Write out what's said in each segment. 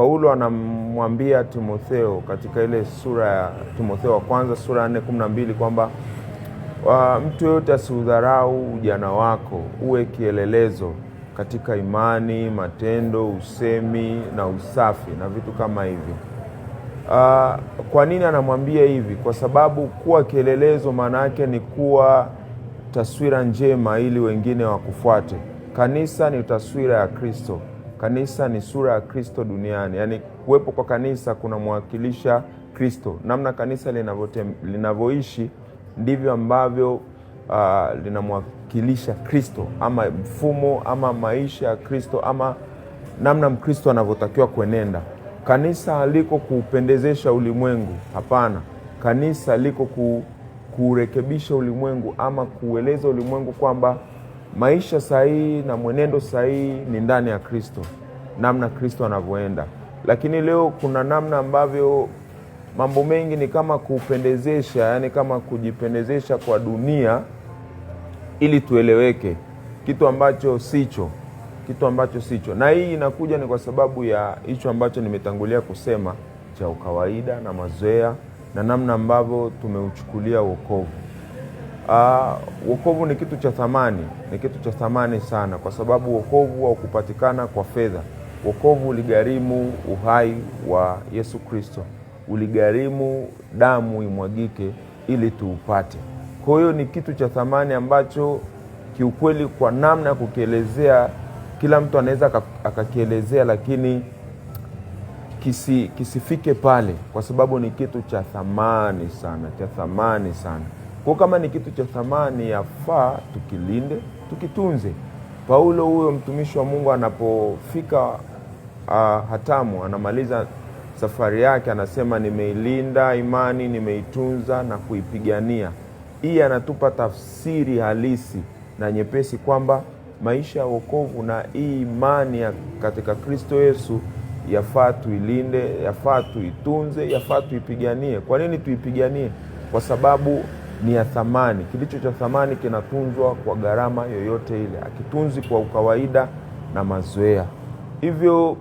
Paulo anamwambia Timotheo katika ile sura ya Timotheo wa kwanza sura ya 4:12 kwamba mtu yote asiudharau ujana wako, uwe kielelezo katika imani, matendo, usemi na usafi na vitu kama hivi. Kwa nini anamwambia hivi? Kwa sababu kuwa kielelezo maana yake ni kuwa taswira njema ili wengine wakufuate. Kanisa ni taswira ya Kristo. Kanisa ni sura ya Kristo duniani. Yaani kuwepo kwa kanisa kuna mwakilisha Kristo. Namna kanisa linavyoishi ndivyo ambavyo linamwakilisha Kristo, ama mfumo ama maisha ya Kristo, ama namna Mkristo anavyotakiwa kuenenda. Kanisa haliko kuupendezesha ulimwengu, hapana. Kanisa liko kurekebisha ulimwengu ama kueleza ulimwengu kwamba maisha sahihi na mwenendo sahihi ni ndani ya Kristo, namna Kristo anavyoenda. Lakini leo kuna namna ambavyo mambo mengi ni kama kupendezesha, yani kama kujipendezesha kwa dunia ili tueleweke, kitu ambacho sicho. Na hii inakuja ni kwa sababu ya hicho ambacho nimetangulia kusema cha ukawaida na mazoea na namna ambavyo tumeuchukulia wokovu. Wokovu ni kitu cha thamani, sana, kwa sababu wokovu haukupatikana kwa fedha. Wokovu uligharimu uhai wa Yesu Kristo, uligharimu damu imwagike ili tuupate. Kwa hiyo ni kitu cha thamani ambacho kiukweli kwa namna ya kukielezea kila mtu anaweza akakielezea, lakini kisifike pale, kwa sababu ni kitu cha thamani sana. Kwa kama ni kitu cha thamani, yafaa tukilinde, tukitunze. Paulo huyo mtumishi wa Mungu anapofika hatamu, anamaliza safari yake, anasema nimeilinda imani, nimeitunza na kuipigania. Hii anatupa tafsiri halisi na nyepesi kwamba maisha ya wokovu na hii imani katika Kristo Yesu yafaa tuilinde, yafaa tuitunze, yafaa tuipiganie. Kwa nini tuipiganie? Kwa sababu ni ya thamani. Kilicho cha thamani kinatunzwa kwa gharama yoyote ile, akitunzi kwa ukawaida na mazoea. Hivyo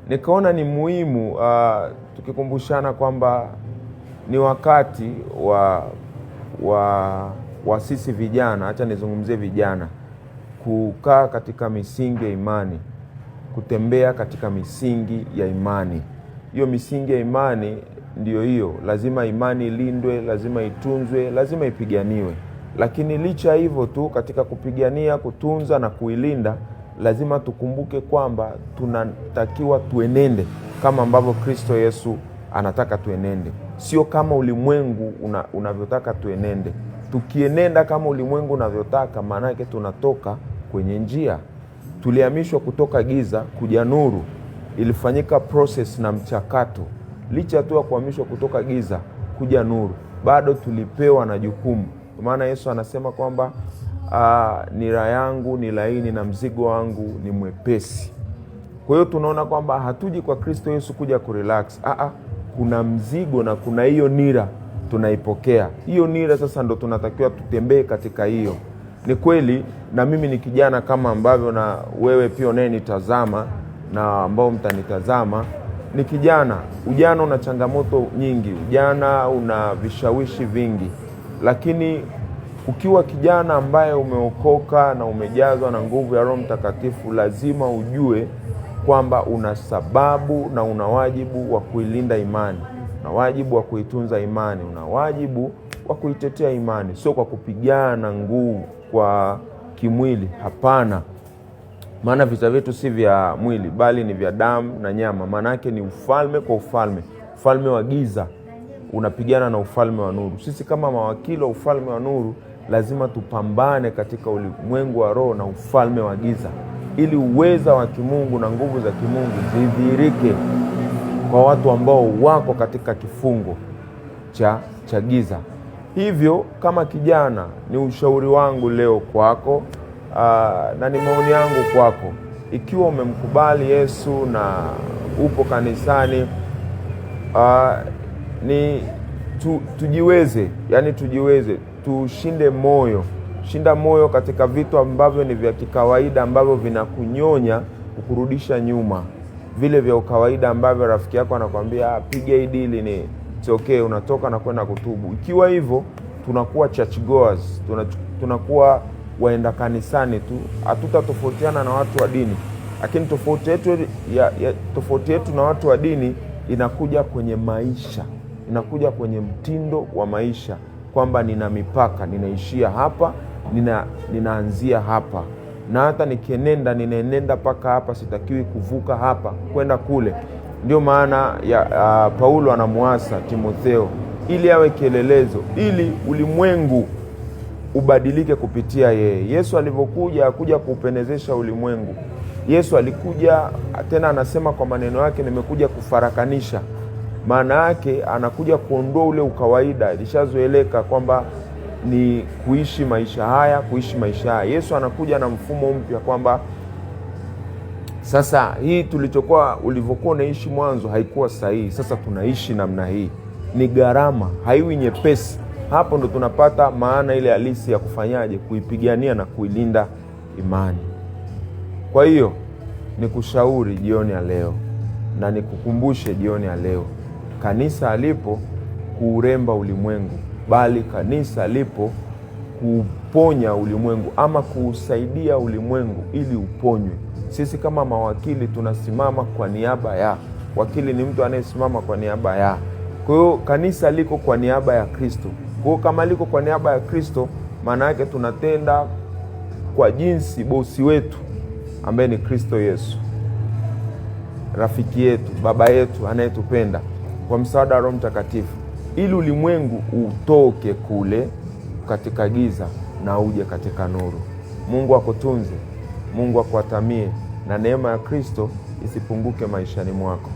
nikaona ni muhimu tukikumbushana kwamba ni wakati wa sisi vijana, acha nizungumzie vijana, kukaa katika misingi ya imani, kutembea katika misingi ya imani. Hiyo misingi ya imani ndiyo hiyo, lazima imani ilindwe, lazima itunzwe, lazima ipiganiwe. Lakini licha hivyo tu, katika kupigania, kutunza na kuilinda, lazima tukumbuke kwamba tunatakiwa tuenende kama ambavyo Kristo Yesu anataka tuenende, sio kama ulimwengu unavyotaka tuenende. Tukienenda kama ulimwengu unavyotaka, maana yake tunatoka kwenye njia. Tulihamishwa kutoka giza kuja nuru, ilifanyika process na mchakato. Licha tu ya kuhamishwa kutoka giza kuja nuru, bado tulipewa na jukumu. Kwa maana Yesu anasema kwamba nira yangu ni laini na mzigo wangu ni mwepesi. Kwa hiyo tunaona kwamba hatuji kwa Kristo Yesu kuja kurelax. Kuna mzigo na kuna hiyo nira tunaipokea. Hiyo nira sasa ndo tunatakiwa tutembee katika hiyo. Ni kweli na mimi ni kijana kama ambavyo na wewe pia unayenitazama na ambao mtanitazama ni kijana. Ujana una changamoto nyingi, ujana una vishawishi vingi. Lakini ukiwa kijana ambaye umeokoka na umejazwa na nguvu ya Roho Mtakatifu, lazima ujue kwamba una sababu na una wajibu wa kuilinda imani, una wajibu wa kuitunza imani, una wajibu wa kuitetea imani. Sio kwa kupigana nguvu kwa kimwili, hapana. Maana vita vyetu si vya mwili, bali ni vya damu na nyama. Maana yake ni ufalme kwa ufalme. Ufalme wa giza unapigana na ufalme wa nuru. Sisi kama mawakili wa ufalme wa nuru lazima tupambane katika ulimwengu wa roho na ufalme wa giza, ili uweza wa kimungu na nguvu za kimungu zidhihirike kwa watu ambao wako katika kifungo cha giza. Hivyo kama kijana, ni ushauri wangu leo kwako na ni maoni yangu kwako. Ikiwa umemkubali Yesu na upo kanisani, tujiweze, tushinde moyo. Shinda moyo katika vitu ambavyo ni vya kikawaida, ambavyo vinakunyonya, kukurudisha nyuma. vile vya ukawaida ambavyo rafiki yako anakuambia piga hii dili ni okay, unatoka na kwenda kutubu. Ikiwa hivyo tunakuwa church goers, tunakuwa waenda kanisani tu, hatutatofautiana na watu wa dini. Lakini tofauti yetu na watu wa dini inakuja kwenye maisha, inakuja kwenye mtindo wa maisha, kwamba nina mipaka, ninaishia hapa, ninaanzia hapa, na hata nikienenda ninaenenda paka hapa, sitakiwi kuvuka hapa kwenda kule. Ndio maana ya Paulo anamuasa Timotheo ili awe kielelezo, ili ulimwengu ubadilike kupitia yeye. Yesu alivyokuja hakuja kuupendezesha ulimwengu. Yesu alikuja, tena anasema kwa maneno yake, nimekuja kufarakanisha. Maana yake anakuja kuondoa ule ukawaida, ilishazoeleka kwamba ni kuishi maisha haya. Yesu anakuja na mfumo mpya, kwamba sasa hii tulichokuwa ulivyokuwa unaishi mwanzo haikuwa sahihi, sasa tunaishi namna hii. Ni gharama, haiwi nyepesi. Hapo ndo tunapata maana ile halisi ya kufanyaje, kuipigania na kuilinda imani. Kwa hiyo nikushauri jioni ya leo na nikukumbushe jioni ya leo, kanisa alipo kuuremba ulimwengu, bali kanisa alipo kuponya ulimwengu, ama kuusaidia ulimwengu ili uponywe. Sisi kama mawakili tunasimama kwa niaba ya. Wakili ni mtu anayesimama kwa niaba ya. Kwa hiyo kanisa liko kwa niaba ya Kristo. Kwa hiyo kama liko kwa niaba ya Kristo, maana yake tunatenda kwa jinsi bosi wetu ambaye ni Kristo Yesu, rafiki yetu, baba yetu anayetupenda, kwa msaada wa Roho Mtakatifu, ili ulimwengu utoke kule katika giza na uje katika nuru. Mungu akutunze, Mungu akuatamie, na neema ya Kristo isipunguke maishani mwako.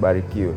Barikiwe.